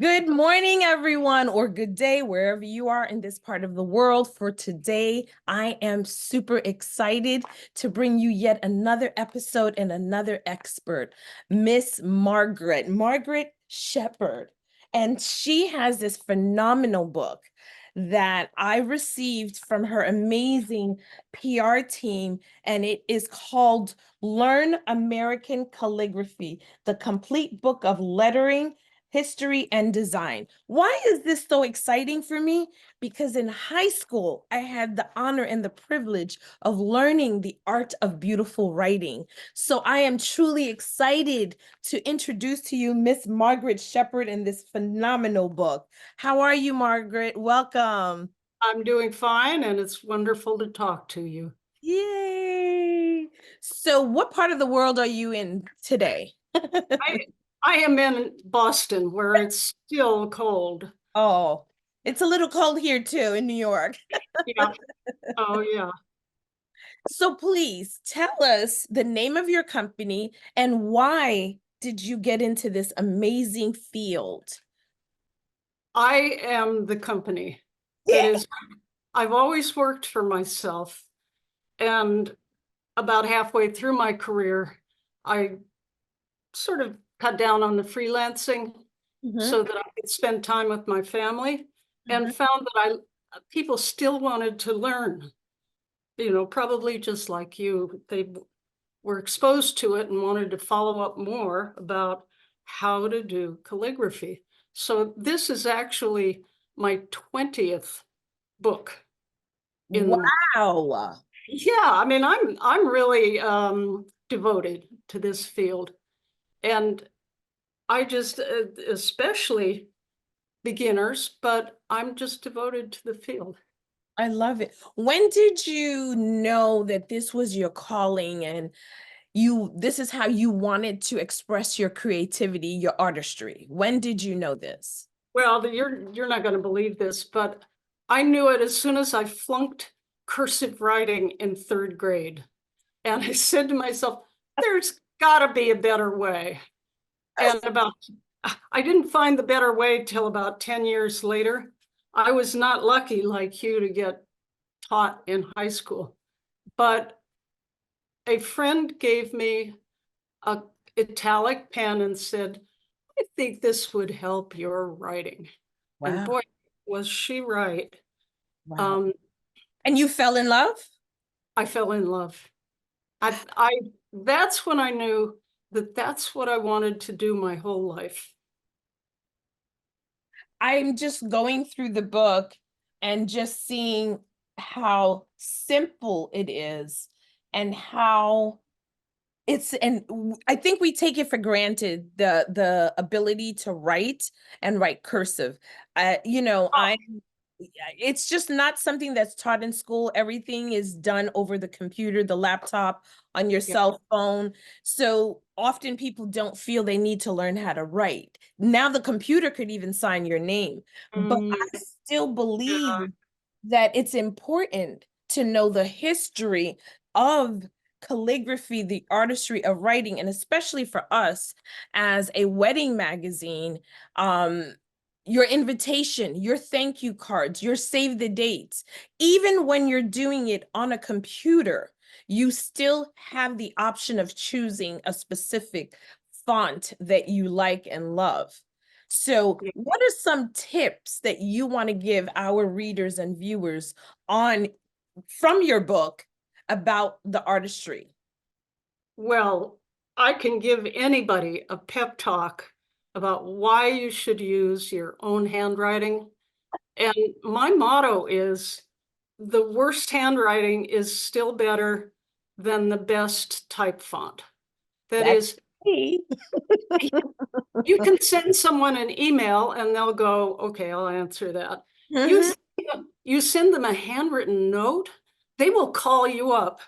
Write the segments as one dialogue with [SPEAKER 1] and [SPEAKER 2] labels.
[SPEAKER 1] Good morning, everyone, or good day, wherever you are in this part of the world. For today, I am super excited to bring you yet another episode and another expert, Miss Margaret Shepherd. And she has this phenomenal book that I received from her amazing PR team, and it is called Learn American Calligraphy, the complete book of lettering, history, and design. Why is this so exciting for me? Because in high school, I had the honor and the privilege of learning the art of beautiful writing. So I am truly excited to introduce to you Miss Margaret Shepherd in this phenomenal book. How are you, Margaret? Welcome.
[SPEAKER 2] I'm doing fine, and it's wonderful to talk to you.
[SPEAKER 1] Yay. So what part of the world are you in today?
[SPEAKER 2] I I am in Boston, where it's still cold.
[SPEAKER 1] Oh, it's a little cold here too in New York.
[SPEAKER 2] Yeah. Oh, yeah.
[SPEAKER 1] So please tell us the name of your company and why did you get into this amazing field?
[SPEAKER 2] I am the company. That
[SPEAKER 1] Yeah.
[SPEAKER 2] is, I've always worked for myself, and about halfway through my career, I sort of cut down on the freelancing
[SPEAKER 1] Mhm,
[SPEAKER 2] so that I could spend time with my family, and
[SPEAKER 1] mhm.
[SPEAKER 2] found that people still wanted to learn. Probably just like you, they were exposed to it and wanted to follow up more about how to do calligraphy. So this is actually my 20th book in the market.
[SPEAKER 1] Wow.
[SPEAKER 2] Yeah, I mean, I'm really devoted to this field, and I just especially beginners, but I'm just devoted to the field.
[SPEAKER 1] I love it. When did you know that this was your calling and this is how you wanted to express your creativity, your artistry? When did you know this?
[SPEAKER 2] Well, you're not going to believe this, but I knew it as soon as I flunked cursive writing in third grade. And I said to myself, there's got to be a better way. And I didn't find the better way till about 10 years later. I was not lucky like you to get taught in high school, but a friend gave me a italic pen and said, I think this would help your writing. And
[SPEAKER 1] Wow.
[SPEAKER 2] boy, was she right.
[SPEAKER 1] Wow.
[SPEAKER 2] Um,
[SPEAKER 1] And you fell in love?
[SPEAKER 2] I fell in love. I that's when I knew that that's what I wanted to do my whole life.
[SPEAKER 1] I'm just going through the book and just seeing how simple it is and how I think we take it for granted the ability to write and write cursive.
[SPEAKER 2] Oh,
[SPEAKER 1] It's just not something that's taught in school. Everything is done over the computer, the laptop, on your
[SPEAKER 2] yeah.
[SPEAKER 1] cell phone. So often people don't feel they need to learn how to write. Now the computer could even sign your name, but
[SPEAKER 2] Mm,
[SPEAKER 1] I still
[SPEAKER 2] yeah.
[SPEAKER 1] believe that it's important to know the history of calligraphy, the artistry of writing, and especially for us as a wedding magazine, your invitation, your thank you cards, your save the dates, even when you're doing it on a computer, you still have the option of choosing a specific font that you like and love. So,
[SPEAKER 2] Yeah.
[SPEAKER 1] what are some tips that you want to give our readers and viewers on from your book about the artistry?
[SPEAKER 2] Well, I can give anybody a pep talk about why you should use your own handwriting. And my motto is the worst handwriting is still better than the best type font. That
[SPEAKER 1] That's
[SPEAKER 2] is,
[SPEAKER 1] me.
[SPEAKER 2] you can send someone an email and they'll go, okay, I'll answer that. You,
[SPEAKER 1] Mhm.
[SPEAKER 2] you send them a handwritten note, they will call you up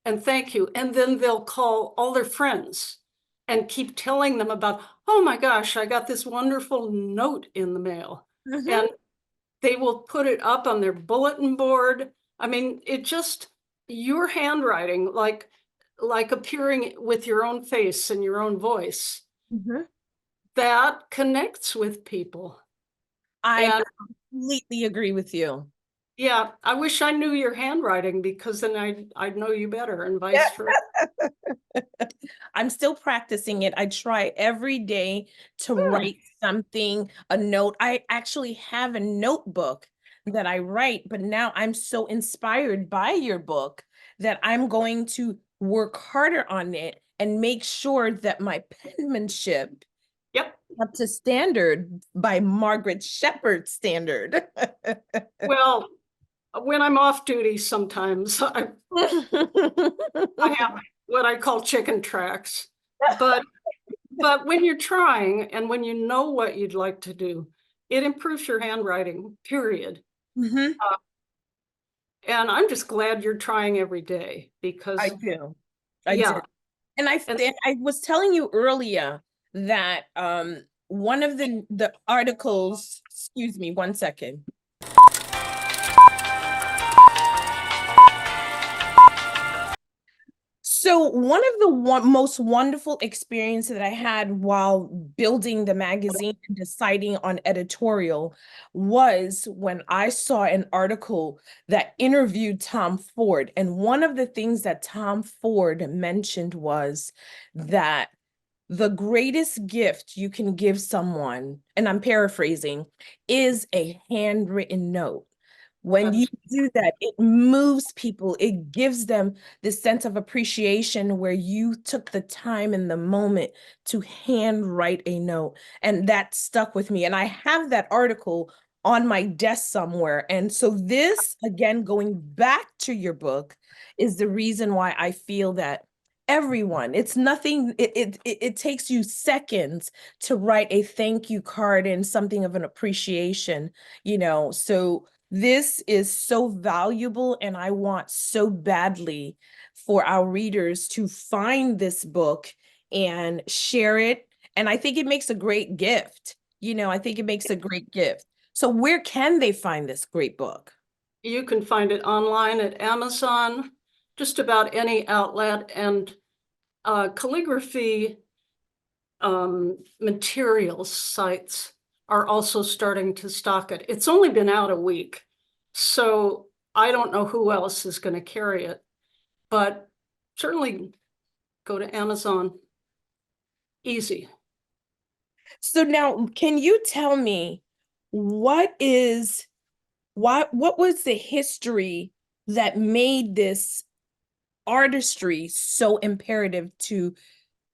[SPEAKER 2] and thank you. And then they'll call all their friends and keep telling them about, oh my gosh, I got this wonderful note in the mail.
[SPEAKER 1] Mhm.
[SPEAKER 2] And they will put it up on their bulletin board. I mean, it just, your handwriting, like appearing with your own face and your own voice,
[SPEAKER 1] Mhm.
[SPEAKER 2] that connects with people.
[SPEAKER 1] I
[SPEAKER 2] And
[SPEAKER 1] completely agree with you.
[SPEAKER 2] yeah, I wish I knew your handwriting because then I'd know you better and vice versa.
[SPEAKER 1] I'm still practicing it. I try every day to
[SPEAKER 2] Good.
[SPEAKER 1] write something, a note. I actually have a notebook that I write, but now I'm so inspired by your book that I'm going to work harder on it and make sure that my penmanship
[SPEAKER 2] Yep.
[SPEAKER 1] up to standard by Margaret Shepherd standard.
[SPEAKER 2] Well, when I'm off duty, sometimes I have what I call chicken tracks. But when you're trying and when you know what you'd like to do, it improves your handwriting, period.
[SPEAKER 1] Mhm.
[SPEAKER 2] And I'm just glad you're trying every day
[SPEAKER 1] I
[SPEAKER 2] because,
[SPEAKER 1] do. I do.
[SPEAKER 2] yeah. And
[SPEAKER 1] And I was telling you earlier that one of the articles, excuse me, one second. So one of the most wonderful experiences that I had while building the magazine and deciding on editorial was when I saw an article that interviewed Tom Ford. And one of the things that Tom Ford mentioned was that the greatest gift you can give someone, and I'm paraphrasing, is a handwritten note. When you
[SPEAKER 2] that's,
[SPEAKER 1] do that, it moves people. It gives them this sense of appreciation where you took the time in the moment to handwrite a note. And that stuck with me. And I have that article on my desk somewhere. And so this, again, going back to your book, is the reason why I feel that everyone, it's nothing, it takes you seconds to write a thank you card and something of an appreciation, so this is so valuable, and I want so badly for our readers to find this book and share it. And I think it makes a great gift. I think it makes a great gift. So where can they find this great book?
[SPEAKER 2] you can find it online at Amazon, just about any outlet. And calligraphy materials sites are also starting to stock it. It's only been out a week, so I don't know who else is going to carry it, but certainly go to Amazon. Easy.
[SPEAKER 1] So now, can you tell me what is what was the history that made this artistry so imperative to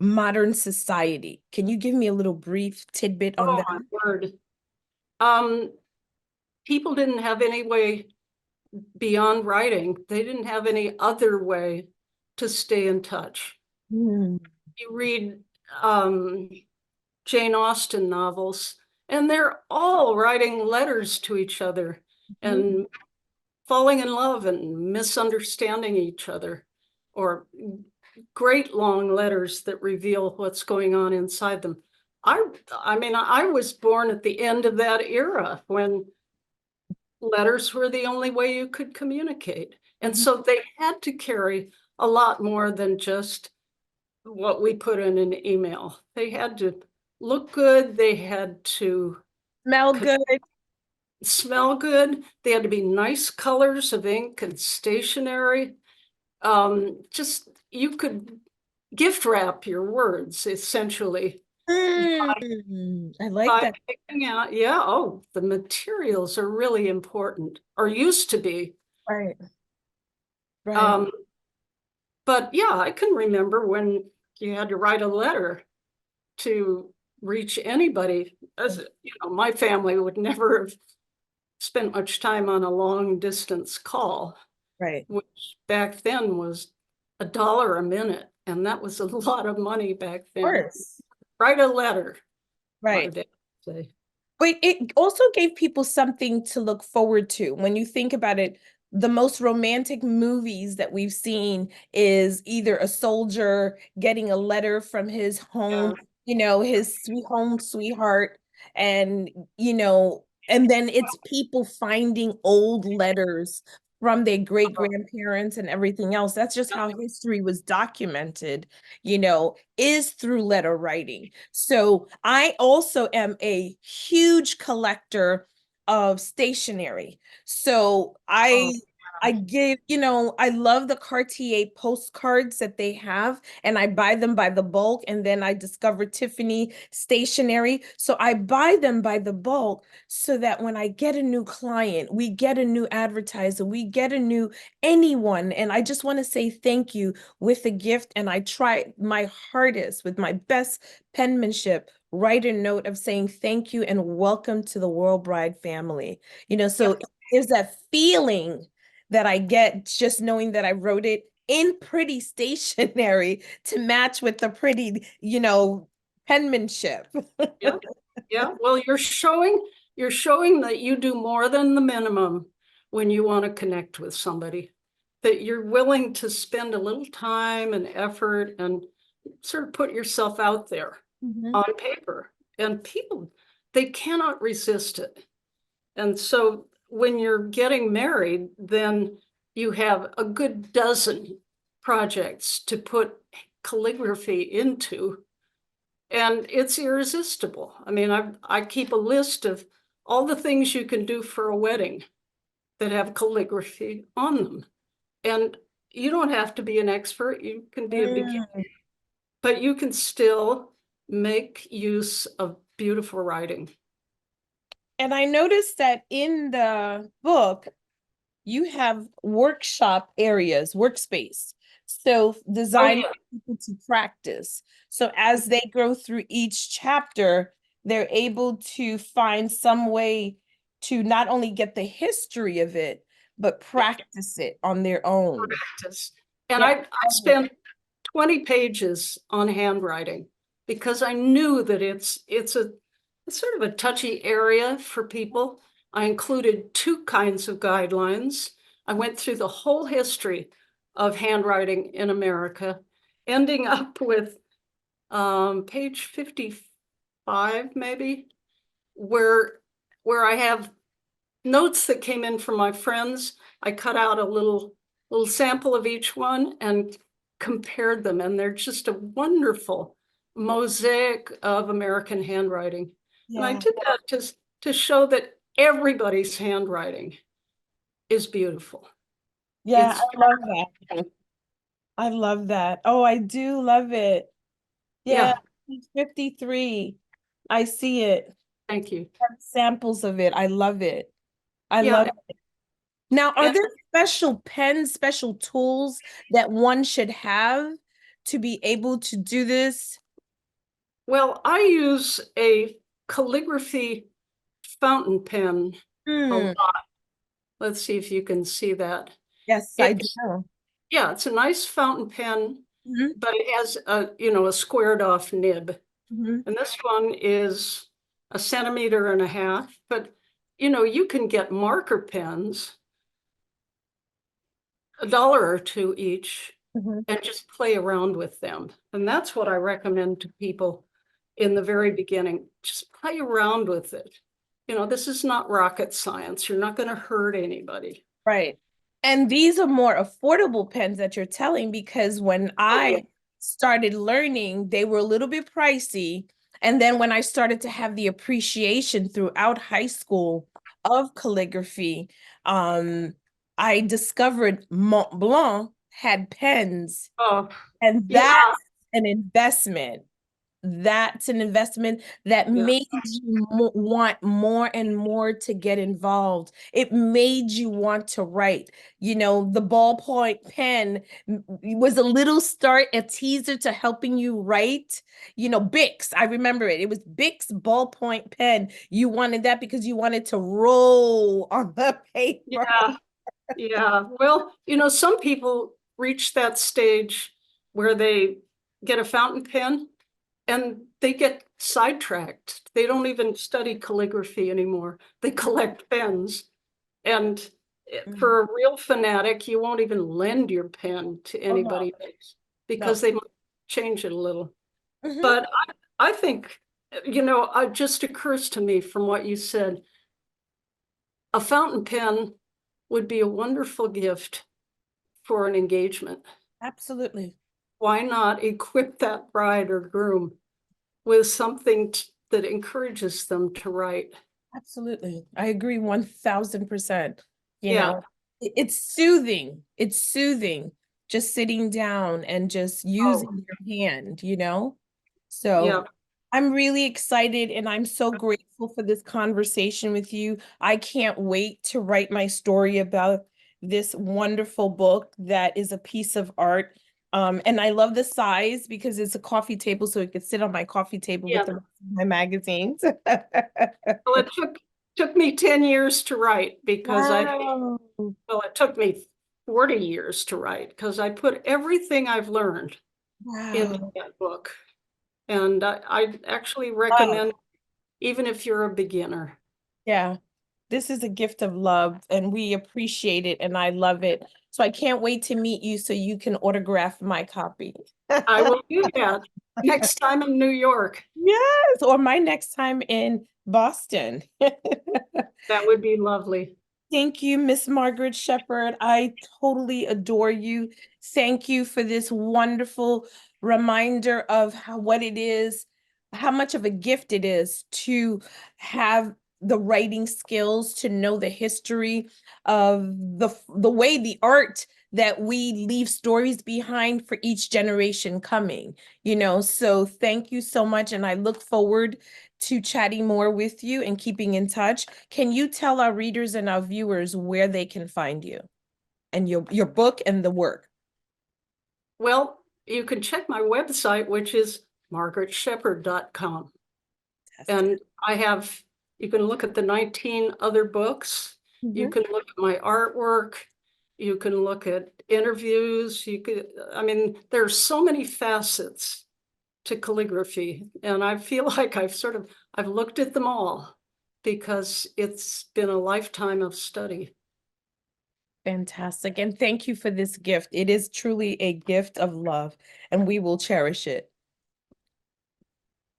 [SPEAKER 1] modern society? Can you give me a little brief tidbit on
[SPEAKER 2] Oh
[SPEAKER 1] that?
[SPEAKER 2] my word. Um, People didn't have any way beyond writing. They didn't have any other way to stay in touch.
[SPEAKER 1] Hmm.
[SPEAKER 2] You read um, Jane Austen novels, and they're all writing letters to each other and falling in love and misunderstanding each other, or great long letters that reveal what's going on inside them. I mean, I was born at the end of that era when letters were the only way you could communicate. And
[SPEAKER 1] Mhm.
[SPEAKER 2] so they had to carry a lot more than just what we put in an email. They had to look good. They had to
[SPEAKER 1] Smell good.
[SPEAKER 2] smell good. They had to be nice colors of ink and stationery. Just you could gift wrap your words essentially
[SPEAKER 1] I like
[SPEAKER 2] by
[SPEAKER 1] that.
[SPEAKER 2] picking out, yeah, oh, the materials are really important, or used to be.
[SPEAKER 1] Right, right.
[SPEAKER 2] Um, but yeah, I can remember when you had to write a letter to reach anybody. As my family would never have spent much time on a long distance call,
[SPEAKER 1] Right. Of
[SPEAKER 2] which back then was $1 a minute. And that was a lot of money back then.
[SPEAKER 1] course.
[SPEAKER 2] Write a letter, my
[SPEAKER 1] Right.
[SPEAKER 2] dad would say.
[SPEAKER 1] But it also gave people something to look forward to. When you think about it, the most romantic movies that we've seen is either a soldier getting a letter from his home,
[SPEAKER 2] Yeah.
[SPEAKER 1] his sweet home sweetheart, and and then it's people finding old letters from their great grandparents and everything else. That's just how history was documented, you know, is through letter writing. So I also am a huge collector of stationery. So I give, you know, I love the Cartier postcards that they have, and I buy them by the bulk. And then I discovered Tiffany stationery. So I buy them by the bulk so that when I get a new client, we get a new advertiser, we get a new anyone. And I just want to say thank you with a gift. And I try my hardest with my best penmanship, write a note of saying thank you and welcome to the World Bride family. You know, so there's that feeling that I get just knowing that I wrote it in pretty stationery to match with the pretty, you know, penmanship.
[SPEAKER 2] Yeah, yeah. Well, you're showing that you do more than the minimum when you want to connect with somebody, that you're willing to spend a little time and effort and sort of put yourself out there on paper. And people, they cannot resist it. And so when you're getting married, then you have a good dozen projects to put calligraphy into, and it's irresistible. I mean, I keep a list of all the things you can do for a wedding that have calligraphy on them. And you don't have to be an expert, you can be a beginner, but you can still make use of beautiful writing.
[SPEAKER 1] And I noticed that in the book, you have workshop areas, workspace. So designed for people to practice. So as they go through each chapter, they're able to find some way to not only get the history of it, but practice it on their own.
[SPEAKER 2] Practice. And I spent 20 pages on handwriting because I knew that it's sort of a touchy area for people. I included two kinds of guidelines. I went through the whole history of handwriting in America, ending up with page 55, maybe, where I have notes that came in from my friends. I cut out a little sample of each one and compared them, and they're just a wonderful mosaic of American handwriting. And I did that to show that everybody's handwriting is beautiful.
[SPEAKER 1] Yeah, I love that. I love that. Oh, I do love it. Yeah, 53. I see it.
[SPEAKER 2] Thank you.
[SPEAKER 1] Samples of it. I love it. I
[SPEAKER 2] Yeah.
[SPEAKER 1] love it. Now, are
[SPEAKER 2] And,
[SPEAKER 1] there special pens, special tools that one should have to be able to do this?
[SPEAKER 2] well, I use a calligraphy fountain pen a lot. Let's see if you can see that.
[SPEAKER 1] Yes, I do.
[SPEAKER 2] Yeah, it's a nice fountain pen, but it has a squared off nib. And this one is 1.5 centimeters, but you can get marker pens, $1 or $2 each, and just play around with them. And that's what I recommend to people in the very beginning. Just play around with it. This is not rocket science. You're not going to hurt anybody.
[SPEAKER 1] Right. And these are more affordable pens that you're telling, because when I started learning, they were a little bit pricey. And then when I started to have the appreciation throughout high school of calligraphy, I discovered Mont Blanc had pens, and that's an investment. That's an investment that made you want more and more to get involved. It made you want to write. The ballpoint pen was a little start, a teaser to helping you write. Bics, I remember it. It was Bics ballpoint pen. You wanted that because you wanted to roll on the paper.
[SPEAKER 2] Yeah. Well, some people reach that stage where they get a fountain pen and they get sidetracked. They don't even study calligraphy anymore. They collect pens. And for a real fanatic, you won't even lend your pen to anybody else because they might change it a little. But I think, it just occurs to me from what you said, a fountain pen would be a wonderful gift for an engagement.
[SPEAKER 1] Absolutely.
[SPEAKER 2] Why not equip that bride or groom with something that encourages them to write?
[SPEAKER 1] Absolutely. I agree 1000%. You
[SPEAKER 2] Yeah.
[SPEAKER 1] know, it's soothing. It's soothing just sitting down and just
[SPEAKER 2] Oh,
[SPEAKER 1] using your hand, you know? So
[SPEAKER 2] yeah.
[SPEAKER 1] I'm really excited and I'm so grateful for this conversation with you. I can't wait to write my story about this wonderful book that is a piece of art. And I love the size because it's a coffee table, so it could sit on my coffee table
[SPEAKER 2] Yeah.
[SPEAKER 1] with the rest of my magazines.
[SPEAKER 2] Well, it took me 10 years to write because
[SPEAKER 1] Wow.
[SPEAKER 2] it took me 40 years to write because I put everything I've learned into
[SPEAKER 1] Wow.
[SPEAKER 2] that book. And I actually
[SPEAKER 1] Wow.
[SPEAKER 2] recommend, even if you're a beginner.
[SPEAKER 1] Yeah. This is a gift of love and we appreciate it and I love it. So I can't wait to meet you so you can autograph my copy.
[SPEAKER 2] I will do that next time in New York.
[SPEAKER 1] Yes, or my next time in Boston.
[SPEAKER 2] That would be lovely.
[SPEAKER 1] Thank you, Miss Margaret Shepherd. I totally adore you. Thank you for this wonderful reminder of what it is, how much of a gift it is to have the writing skills, to know the history of the way the art that we leave stories behind for each generation coming, you know. So thank you so much. And I look forward to chatting more with you and keeping in touch. Can you tell our readers and our viewers where they can find you and your book and the work?
[SPEAKER 2] Well, you can check my website, which is margaretshepherd.com. And you can look at the 19 other books. You
[SPEAKER 1] Mhm.
[SPEAKER 2] can look at my artwork. You can look at interviews. I mean, there's so many facets to calligraphy. And I feel like I've looked at them all because it's been a lifetime of study.
[SPEAKER 1] Fantastic. And thank you for this gift. It is truly a gift of love, and we will cherish it.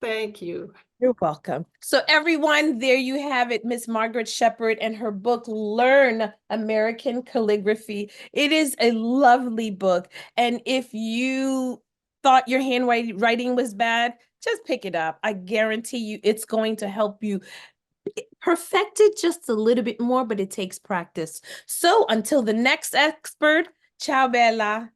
[SPEAKER 2] Thank you.
[SPEAKER 1] You're welcome. So everyone, there you have it, Miss Margaret Shepherd and her book, Learn American Calligraphy. It is a lovely book. And if you thought your handwriting was bad, just pick it up. I guarantee you it's going to help you perfect it just a little bit more, but it takes practice. So until the next expert, ciao, Bella.